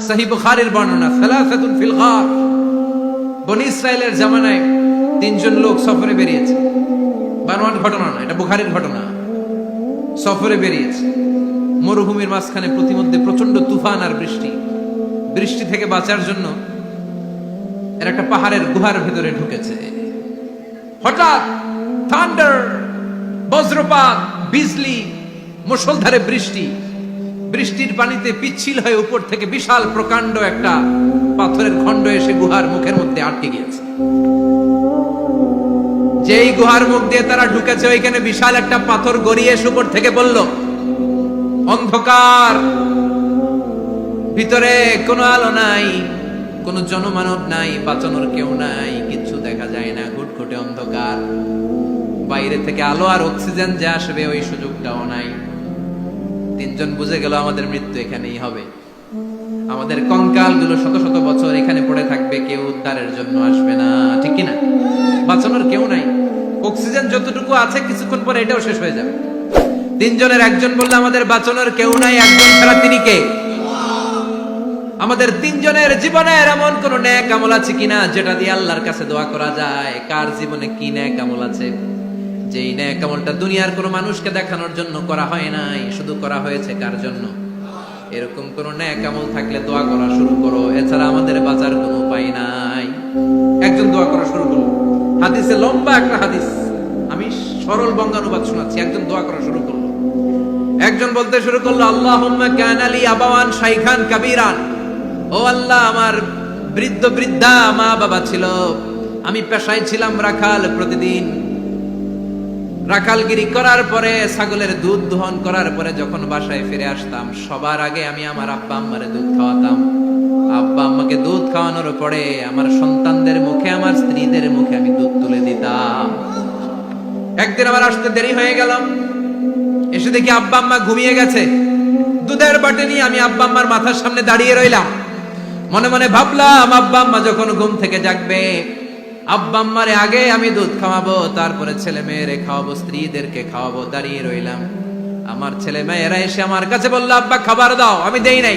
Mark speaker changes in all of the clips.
Speaker 1: সহিহ বুখারীর বর্ণনা, সালাসাতুন ফিল গার। বনী ইসরাইলের জামানায় তিনজন লোক সফরে বেরিয়েছে, বানোয়াট ঘটনা না, এটা বুখারীর ঘটনা। সফরে বেরিয়েছে, মরুভূমির মাঝখানে প্রতিমধ্যে প্রচন্ড তুফান আর বৃষ্টি। বৃষ্টি থেকে বাঁচার জন্য এর একটা পাহাড়ের গুহার ভেতরে ঢুকেছে। হঠাৎ থান্ডার, বজ্রপাত, বিজলি, মুষলধারে বৃষ্টি। বৃষ্টির পানিতে পিচ্ছিল হয়ে উপর থেকে বিশাল প্রকাণ্ড একটা পাথরের খণ্ড এসে গুহার মুখের মধ্যে আটকে গিয়েছে। যেই গুহার মুখ দিয়ে তারা ঢুকেছে, ওইখানে বিশাল একটা পাথর গড়িয়ে এসে উপর থেকে বলল, অন্ধকার, ভিতরে কোনো আলো নাই, কোনো জনমানব নাই, বাঁচানোর কেউ নাই, কিচ্ছু দেখা যায় না, ঘুটঘুটে অন্ধকার। বাইরে থেকে আলো আর অক্সিজেন যে আসবে ওই সুযোগটাও নাই। তিনজন বুঝে গেল আমাদের মৃত্যু এখানেই হবে, আমাদের কঙ্কাল গুলো শত শত বছর এখানে পড়ে থাকবে, কেউ উদ্ধারের জন্য আসবে না, ঠিক কিনা? বাঁচানোর কেউ নাই, অক্সিজেন যতটুকু আছে কিছুক্ষণ পরে এটাও শেষ হয়ে যাবে। তিনজনের একজন বলল, আমাদের বাঁচানোর কেউ নাই, একজন ছাড়া তিনি কে? আমাদের তিনজনের জীবনের এমন কোন নেক আমল আছে কিনা যেটা দিয়ে আল্লাহর কাছে দোয়া করা যায়? কার জীবনে কি নেক আমল আছে যেই নেক আমলটা দুনিয়ার কোনো মানুষকে দেখানোর জন্য করা হয় নাই, শুধু করা হয়েছে কার জন্য? এরকম কোন নেক আমল থাকলে দোয়া করা শুরু করো, এছাড়া আমাদের বাঁচার কোনো উপায় নাই। একজন দোয়া করা শুরু করলো, হাদিসে লম্বা একটা হাদিস, আমি সরল বঙ্গানুবাদ শোনাচ্ছি। একজন দোয়া করা শুরু করলো, একজন বলতে শুরু করলো, আল্লাহুম্মা কানা লি আবাওয়ান শাইখান কাবীরান, ও আল্লাহ, আমার বৃদ্ধ বৃদ্ধা মা বাবা ছিল, আমি পেশায় ছিলাম রাখাল, প্রতিদিন রাখালগিরি করার পরে, ছাগলের দুধ দহন করার পরে যখন বাসায় ফিরে আসতাম, সবার আগে আমি আমার আব্বা আম্মারে দুধ খাওয়াতাম। আব্বা আম্মাকে দুধ খাওয়ানোর পরে আমার সন্তানদের মুখে, আমার স্ত্রীদের মুখে আমি দুধ তুলে দিতাম। একদিন আমার আসতে দেরি হয়ে গেল, এসে দেখি আব্বা আম্মা ঘুমিয়ে গেছে। দুধের বাটি নিয়ে আমি আব্বা আম্মার মাথার সামনে দাঁড়িয়ে রইলাম। মনে মনে ভাবলাম, আব্বা আম্মা যখন ঘুম থেকে জাগবে, আব্বা আম্মারে আগে আমি দুধ খাওয়াবো, তারপরে ছেলে মেয়েরে খাওয়াবো, স্ত্রীদেরকে খাওয়াবো। দাঁড়িয়ে রইলাম, আমার ছেলে মেয়েরা এসে আমার কাছে বললো, আব্বা খাবার দাও, আমি দেই নাই।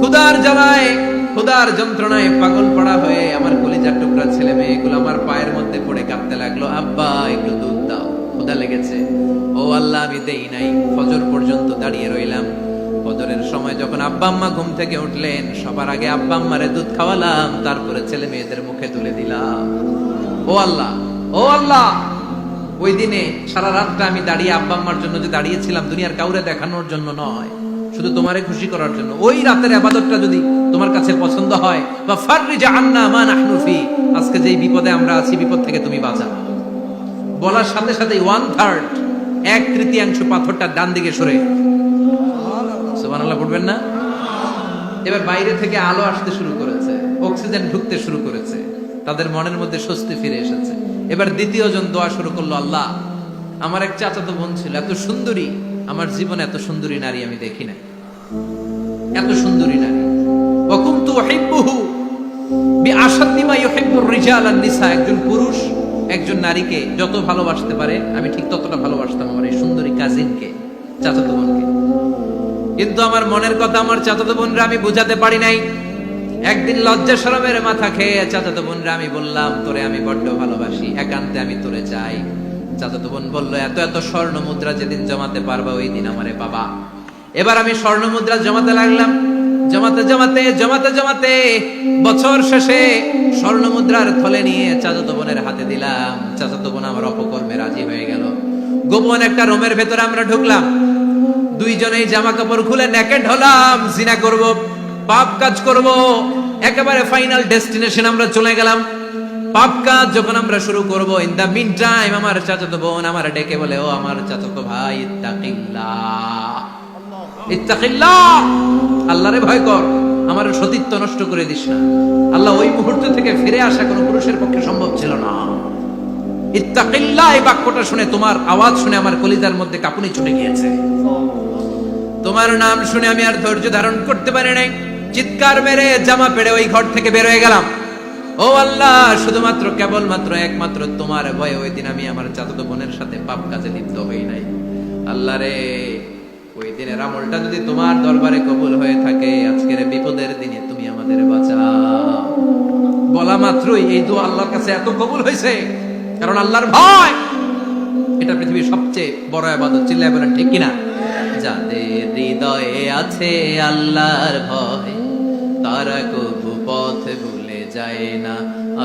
Speaker 1: ক্ষুধার জ্বালায়, ক্ষুধার যন্ত্রণায় পাগল পড়া হয়ে আমার কলিজার টুকরা ছেলে মেয়েগুলো আমার পায়ের মধ্যে পড়ে কাঁদতে লাগলো, আব্বা একটু দুধ দাও, ক্ষুধা লেগেছে। ও আল্লাহ, আমি দেই নাই। ফজর পর্যন্ত দাঁড়িয়ে রইলাম। ফজরের সময় যখন আব্বা আম্মা ঘুম থেকে উঠলেন, সবার আগে আব্বা আম্মারে দুধ খাওয়ালাম, তারপরে ছেলে মেয়েদের মুখে তুলে দিলাম। ও আল্লাহ, ও আল্লাহ, ওই দিনে সারা রাতটা আমি দাঁড়িয়ে আব্বা আম্মার জন্য যে দাঁড়িয়েছিলাম, দুনিয়ার কাউরে দেখানোর জন্য নয়, শুধু তোমারে খুশি করার জন্য। ওই রাতের ইবাদতটা যদি তোমার কাছে পছন্দ হয়, বা ফাররিজ আন্না মা নাহনু ফি, আজকে যেই বিপদে আমরা আছি, বিপদ থেকে তুমি বাঁচাও। বলার সাথে সাথে 1/3, 1/3 পাথরটা ডান দিকে সরে। সুবহানাল্লাহ পড়বেন না? এবার বাইরে থেকে আলো আসতে শুরু করেছে, অক্সিজেন ঢুকতে শুরু করেছে, তাদের মনের মধ্যে স্বস্তি ফিরে এসেছে। এবার দ্বিতীয় জন দোয়া শুরু করলো, আল্লাহ, আমার এক চাচাতো বোন ছিল, এত সুন্দরী, আমার জীবনে এত সুন্দরী নারী আমি দেখি না, এত সুন্দরী নারী। ওয়া কুনতু উহিব্বুহু বিআশাদ্দি মা ইউহিব্বুর রিজাল আন নিসা, একজন পুরুষ একজন নারীকে যত ভালোবাসতে পারে, আমি ঠিক ততটা ভালোবাসতাম আমার এই সুন্দরী কাজিনকে, চাচাতো বোনকে। কিন্তু আমার মনের কথা আমার চাচাতো বোনরা আমি বুঝাতে পারি নাই। একদিন লজ্জা শরমের মাথা খেয়ে চাচাতো বোনরা আমি বললাম, তোরে আমি বড্ড ভালোবাসি, একান্তে আমি তোরে চাই। চাচাতো বোন বললো, এত এত স্বর্ণ মুদ্রা যেদিন জমাতে পারবা ওই দিন আমারে বাবা। এবার আমি স্বর্ণ মুদ্রা জমাতে লাগলাম, জমাতে জমাতে জমাতে জমাতে বছর শেষে স্বর্ণ মুদ্রার থলে নিয়ে চাচাতো বোনের হাতে দিলাম। চাচাতো বোন আমার অপকর্মে রাজি হয়ে গেল। গোপন একটা রুমের ভেতরে আমরা ঢুকলাম, দুইজনেই জামা কাপড় খুলে নেকেড হলাম, জিনা করব, পাপ কাজ করব। একেবারে ফাইনাল ডেস্টিনেশন আমরা চলে গেলাম। পাপ কাজ যখন আমরা শুরু করব, ইন দা মিন টাইম আমার চাচাতো বোন আমার ডেকে বলে, ও আমার চাচাতো ভাই, ইত্তাকিল্লাহ, ইত্তাকিল্লাহ, আল্লাহরে ভয় কর, আমার সতীত্ব নষ্ট করে দিস না। আল্লাহ ওই মুহূর্ত থেকে ফিরে আসা কোনো পুরুষের পক্ষে সম্ভব ছিল না। ইত্তাকিল্লাহ, এই বাক্যটা শুনে, তোমার আওয়াজ শুনে আমার কলিজার মধ্যে কাঁপুনি ছুটে গিয়েছে। তোমার নাম শুনে আমি আর ধৈর্য ধারণ করতে পারি নাই, চিৎকার মেরে জামা পেড়ে ওই ঘর থেকে বের হয়ে গেলাম। ও আল্লাহ, শুধুমাত্র কেবলমাত্র একমাত্র তোমার ভয়ে ওই দিন আমি আমার চাচাতো বোনের সাথে পাপ কাজে লিপ্ত হই নাই। আল্লাহ রে, ওই দিনের আমলটা যদি তোমার দরবারে কবুল হয়ে থাকে, আজকে এই দোয়া আল্লাহর কাছে এত কবুল হয়েছে কারণ আল্লাহর ভয় এটা পৃথিবীর সবচেয়ে বড় ইবাদত। চিল্লায় বলেন ঠিক কিনা? যাদের হৃদয়ে আছে আল্লাহর ভয় তারা কবু পথ ভুলে যায় না।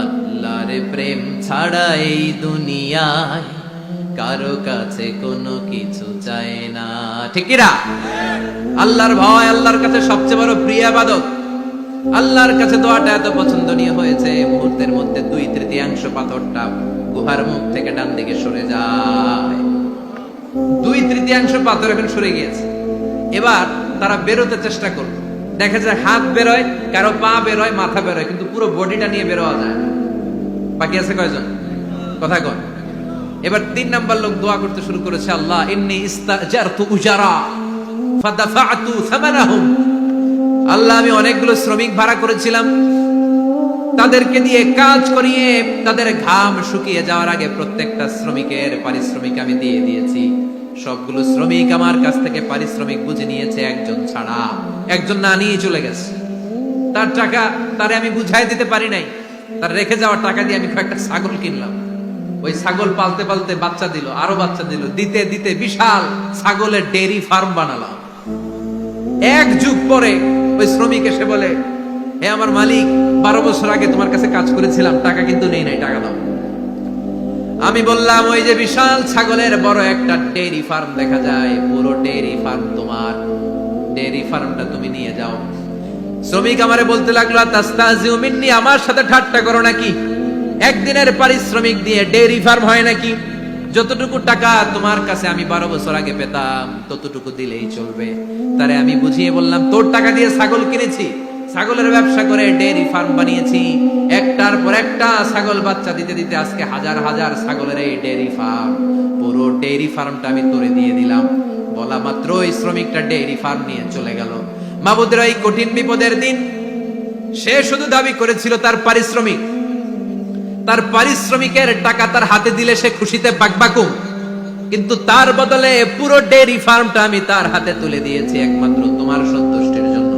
Speaker 1: আল্লাহর প্রেম ছাড়া এই দুনিয়ায় কারো কাছে কোনো কিছু চায় না। ঠিক কিনা? আল্লাহর ভয় আল্লাহর কাছে সবচেয়ে বড় প্রিয় ইবাদত। আল্লাহর কাছে দোয়াটা এত পছন্দনীয় হয়েছে, মুহূর্তের মধ্যে 2/3 পাথরটা গুহার মুখ থেকে ডান দিকে সরে যায়। 2/3 পাথর এখন সরে গিয়েছে। এবার তারা বেরোতে চেষ্টা করলো, দেখা যায় হাত বেরোয়, কারো পা বেরোয়, মাথা বেরোয়, কিন্তু পুরো বডিটা নিয়ে বেরোয়া যায় না। বাকি আছে কয়জন? কথা কন। এবার 3 নাম্বার লোক দোয়া করতে শুরু করেছে, আল্লাহ ইন্নী ইস্তাজারতু উজারা ফাদাফা'তু সামানাহুম। আল্লাহ আমি অনেকগুলো শ্রমিক ভাড়া করেছিলাম, তাদেরকে দিয়ে কাজ করিয়ে তাদের ঘাম শুকিয়ে যাওয়ার আগে প্রত্যেকটা শ্রমিকের পারিশ্রমিক আমি দিয়ে দিয়েছি। সবগুলো শ্রমিক আমার কাছ থেকে পারিশ্রমিক বুঝে নিয়েছে, একজন ছাড়া। একজন না নিয়ে চলে গেছে। তার টাকা তারে আমি বুঝাই দিতে পারি নাই। তার রেখে যাওয়ার টাকা দিয়ে আমি কয়েকটা ছাগল কিনলাম। ওই ছাগল পালতে পালতে বাচ্চা দিল, আরো বাচ্চা দিল, দিতে দিতে বিশাল ছাগলের ডেইরি ফার্ম বানালাম। 1 যুগ পরে ওই শ্রমিক এসে বলে, হে আমার মালিক, 12 বছর আগে তোমার কাছে কাজ করেছিলাম, টাকা কিন্তু নেই নাই, টাকা দাও। আমি বললাম, ওই যে বিশাল ছাগলের বড় একটা ডেইরি ফার্ম দেখা যায়, পুরো ডেইরি ফার্ম তোমার, ডেইরি ফার্মটা তুমি নিয়ে যাও। শ্রমিক আমারে বলতে লাগলো, তাস্তাজিউ মিন্নি, আমার সাথে ঠাট্টা করো নাকি? একদিনের পারিশ্রমিক দিয়ে ডেইরি ফার্ম হয় নাকি? যতটুকু টাকা তোমার কাছে আমি 12 বছর আগে পেতাম ততটুকু দিলেই চলবে। তারে আমি বুঝিয়ে বললাম, তোর টাকা দিয়ে ছাগল কিনেছি, ছাগলের ব্যবসা করে ডেইরি ফার্ম বানিয়েছি, একটার পর একটা ছাগল বাচ্চা দিতে দিতে আজকে হাজার হাজার ছাগলের এই ডেইরি ফার্ম, পুরো ডেইরি ফার্মটা আমি তোরে দিয়ে দিলাম। বলা মাত্র ওই শ্রমিকটা ডেইরি ফার্ম নিয়ে চলে গেল। মাবুদের এই কঠিন বিপদের দিন সে শুধু দাবি করেছিল তার পারিশ্রমিক, তার পারিশ্রমিকের টাকা তার হাতে দিলে সে খুশিতে বাকবাকুম, কিন্তু তার বদলে পুরো ডেইরি ফার্মটা আমি তার হাতে তুলে দিয়েছি একমাত্র তোমার সন্তুষ্টির জন্য।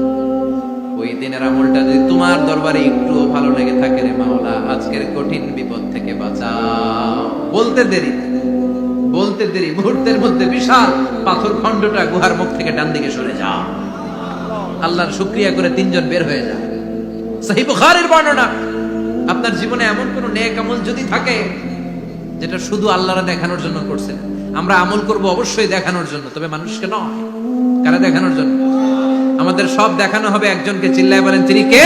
Speaker 1: ওই দিনের আমলটা যদি তোমার দরবারে একটুও ভালো লেগে থাকে রে মাওলা, আজকের কঠিন বিপদ থেকে বাঁচাও। বলতে দেরি মুহূর্তের মধ্যে বিশাল পাথর খণ্ডটা গুহার মুখ থেকে ডান দিকে সরে যাও। আল্লাহর শুকরিয়া করে 3 জন বের হয়ে যায়। সহিহ বুখারীর বর্ণনা। আপনার জীবনে এমন কোন নেক আমল যদি থাকে যেটা শুধু আল্লাহরে দেখানোর জন্য করছেন, আমরা আমল করব অবশ্যই দেখানোর জন্য, তবে মানুষকে নয়। কারা দেখানোর জন্য? আমাদের সব দেখানো হবে একজনকে। চিল্লায় বলেন তিনি কে?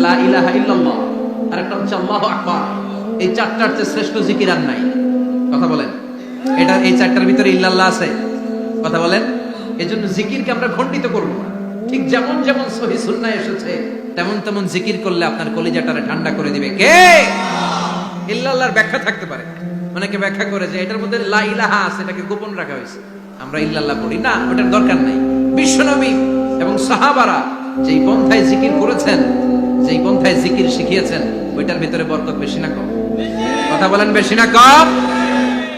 Speaker 1: লা ইলাহা ইল্লাল্লাহ, আরেকটা হচ্ছে আল্লাহু আকবার। এই 4টার চেয়ে শ্রেষ্ঠ জিকির আর নাই। কথা বলেন, এটা এই 4টার ভিতরে ইল্লাল্লাহ আছে? কথা বলেন। এজন্য জিকিরকে আমরা খণ্ডিত করব না। ঠিক যেমন যেমন সহিহ সুন্নাহ এসেছে তেমন তেমন জিকির করলে আপনার কলিজাটারে ঠান্ডা করে দিবে কে? ইল্লাল্লাহর ব্যাখ্যা থাকতে পারে, অনেকে ব্যাখ্যা করে যে এটার মধ্যে লা ইলাহা আছে, এটাকে গোপন রাখা হয়েছে, আমরা ইল্লাল্লাহ পড়ি না, ওটার দরকার নাই। বিশ্বনবী এবং সাহাবারা যেই পন্থায় জিকির করেছেন, যেই পন্থায় জিকির শিখিয়েছেন, ওইটার ভিতরে বরকত বেশি না কম? কথা বলেন, বেশি না কম?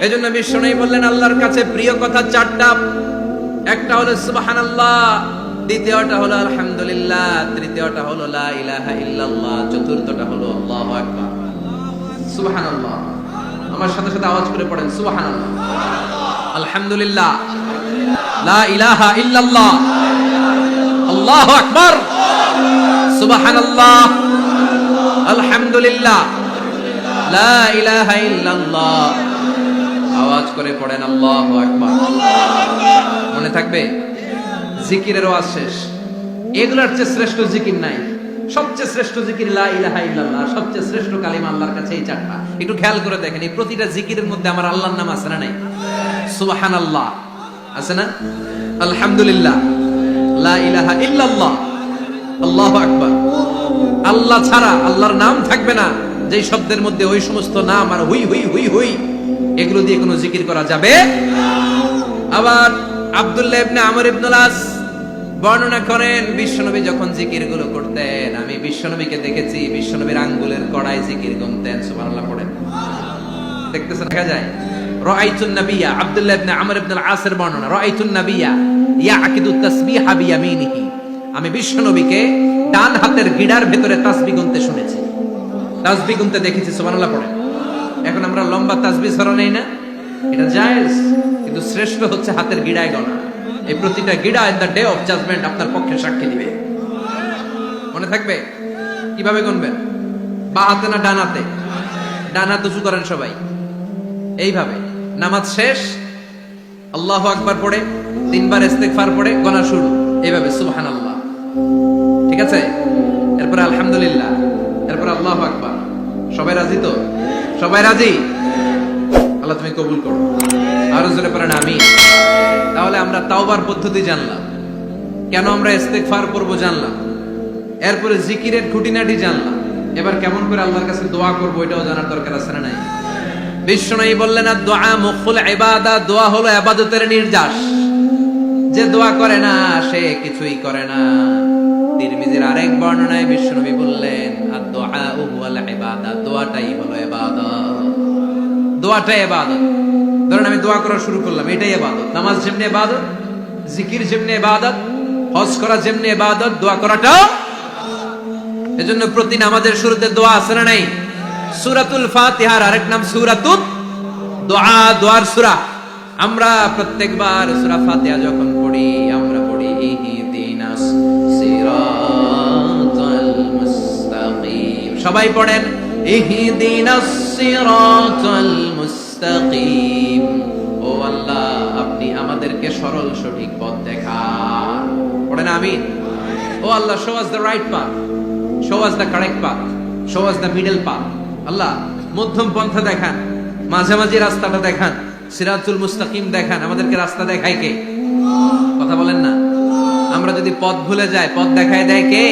Speaker 1: এজন্য বিশ্বনবী বললেন আল্লাহর কাছে প্রিয় কথা 4টা। একটা হলো সুবহানাল্লাহ, দ্বিতীয়টা হলো আলহামদুলিল্লাহ, তৃতীয়টা হলো লা ইলাহা ইল্লাল্লাহ, চতুর্থটা হলো আল্লাহু আকবার। সুবহানাল্লাহ, আমার সাথে সাথে আওয়াজ করে পড়েন সুবহানাল্লাহ, আলহামদুলিল্লাহ, লা ইলাহা ইল্লাল্লাহ, আল্লাহু আকবার, সুবহানাল্লাহ, আলহামদুলিল্লাহ, লা ইলাহা ইল্লাল্লাহ। আওয়াজ করে পড়েন আল্লাহু আকবার। মনে থাকবে? জিকিরের ওয়াজ শেষ। এগুলোর চেয়ে শ্রেষ্ঠ জিকির নাই। সবচেয়ে শ্রেষ্ঠ জিকির লা ইলাহা ইল্লাল্লাহ, সবচেয়ে শ্রেষ্ঠ কালিমা আল্লাহর কাছে এই 4টা। একটু খেয়াল করে দেখেন, এই প্রতিটা জিকিরের মধ্যে আমার আল্লাহর নাম আছে না নাই? সুবহানাল্লাহ আছে না? আলহামদুলিল্লাহ, লা ইলাহা ইল্লাল্লাহ, আল্লাহু আকবার। আল্লাহ ছাড়া আল্লাহর নাম থাকবে না, যেই শব্দের মধ্যে ওই সমস্ত নাম আর হুই হুই হুই হুই, এগুলো দিয়ে কোনো জিকির করা যাবে? আবার আব্দুল্লাহ ইবনে আমর ইবনে আস বর্ণনা করেন, বিশ্বনবী যখন জিকির গুলো করতেন, আমি বিশ্বনবীকে দেখেছি বিশ্বনবীর আঙ্গুলের কড়াই জিকির গুনতেন। সুবহানাল্লাহ পড়েন। দেখতেছেন, দেখা যায় রাআইতুন নাবিয়্যা, আব্দুল্লাহ ইবনে আমর ইবনে আস এর বর্ণনা, রাআইতুন নাবিয়্যা ইয়াকিদু তাসবিহা বিয়ামিনিহি, আমি বিশ্বনবীকে ডান হাতের গিড়ার ভেতরে তাসবিহ গুনতে শুনেছি। তাসবিহ গুনতে দেখেছি, সুবহানাল্লাহ পড়ে। এখন আমরা লম্বা তাসবিহ ছড়া নেই না, এটা জায়েজ, কিন্তু শ্রেষ্ঠ হচ্ছে হাতের গিড়ায় গণা। এই প্রতিটা গিড়া in the day of judgement আপনার পক্ষে সাক্ষী দিবে। মনে থাকবে? কিভাবে গুনবেন? বা হাতে না ডান হাতে? ডান হাত উঁচু করেন সবাই, এইভাবে। নামাজ শেষ, আল্লাহু আকবার পড়ে 3 বার ইস্তেগফার পড়ে গোনা শুরু, এইভাবে সুবহানাল্লাহ। ঠিক আছে? এরপর আলহামদুলিল্লাহ, এরপর আল্লাহু আকবার। সবাই রাজি তো? সবাই রাজি? আল্লাহ তুমি কবুল করো। আরো জোরে পড়েন আমিন। তাহলে আমরা তাওবার পদ্ধতি জানলাম, কেন আমরা ইস্তেগফার করব জানলাম, এরপরে জিকিরের খুঁটিনাটি জানলাম। এবার কেমন করে আল্লাহর কাছে দোয়া করব এটাও জানার দরকার আছে না নাই? বিশ্বনবী বললেন আর দোয়া মুখুল ইবাদা, দোয়া হলো ইবাদতের নির্যাস। যে দোয়া করে না সে কিছুই করে না। তিরমিজির আরেক বর্ণনায় বিশ্বনবী বললেন আর দোয়া হুয়াল ইবাদা, দোয়াটাই হলো ইবাদত। দোয়াটাই ইবাদত। ধরেন আমি দোয়া করা শুরু করলাম, এটাই ইবাদত। নামাজ যেমনি ইবাদত, জিকির যেমনি ইবাদত, হজ করা যেমনি ইবাদত, দোয়া করাটাও। এজন্য প্রতি নামাজের শুরুতে দোয়া আছে না নাই? সূরাতুল ফাতিহার আরেক নাম সূরাতুদ দোয়া, দোয়ার সূরা। আমরা প্রত্যেকবার সূরা ফাতিহা যখন পড়ি আমরা পড়ি ইহদিনাস সিরাতাল মুস্তাকিম। সবাই পড়েন ইহদিনাস সিরাতাল মুস্তাকিম। ও আল্লাহ, আপনি আমাদেরকে সরল সঠিক পথ দেখান। পড়েন আমিন। ও আল্লাহ, show us the right path, show us the correct path, show us the middle path. আল্লাহ, মধ্যম পন্থা দেখান, মাঝামাঝি রাস্তাটা দেখান, সিরাতুল মুস্তাকিম দেখান। আমাদেরকে রাস্তা দেখায় কে? কথা বলেন না। আমরা যদি পথ ভুলে যাই, পথ দেখায় দেয় কে?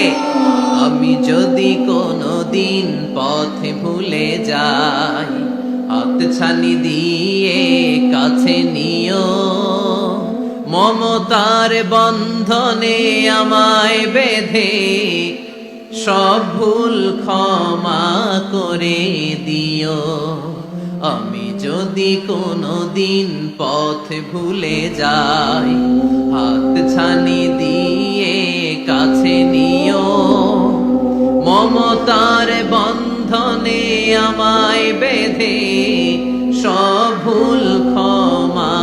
Speaker 1: আমি যদি কোনদিন পথে ভুলে যাই, হাত ছানি দিয়ে কাছে নিও, মমতার বন্ধনে আমায় বেঁধে সব ভুল ক্ষমা করে দিও। আমি যদি কোনদিন পথ ভুলে যাই, হাত ছানি দিয়ে কাছে নিও, মমতার বন্ধনে আমায় বেঁধে সব ভুল ক্ষমা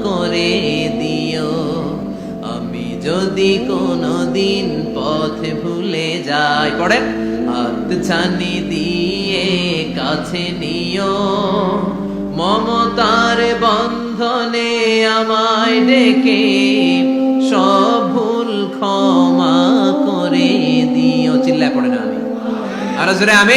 Speaker 1: করে দিও। আমি যদি কোনদিন পথ ভুলে যাই, পড়েন, হাত ছানি দিয়ে কাছে নিও, মমতার বন্ধনে আমায় ডেকে সব ভুল ক্ষমা করে দিও। চিল্লায় পড়েন আমি, আরো জোরে আমি।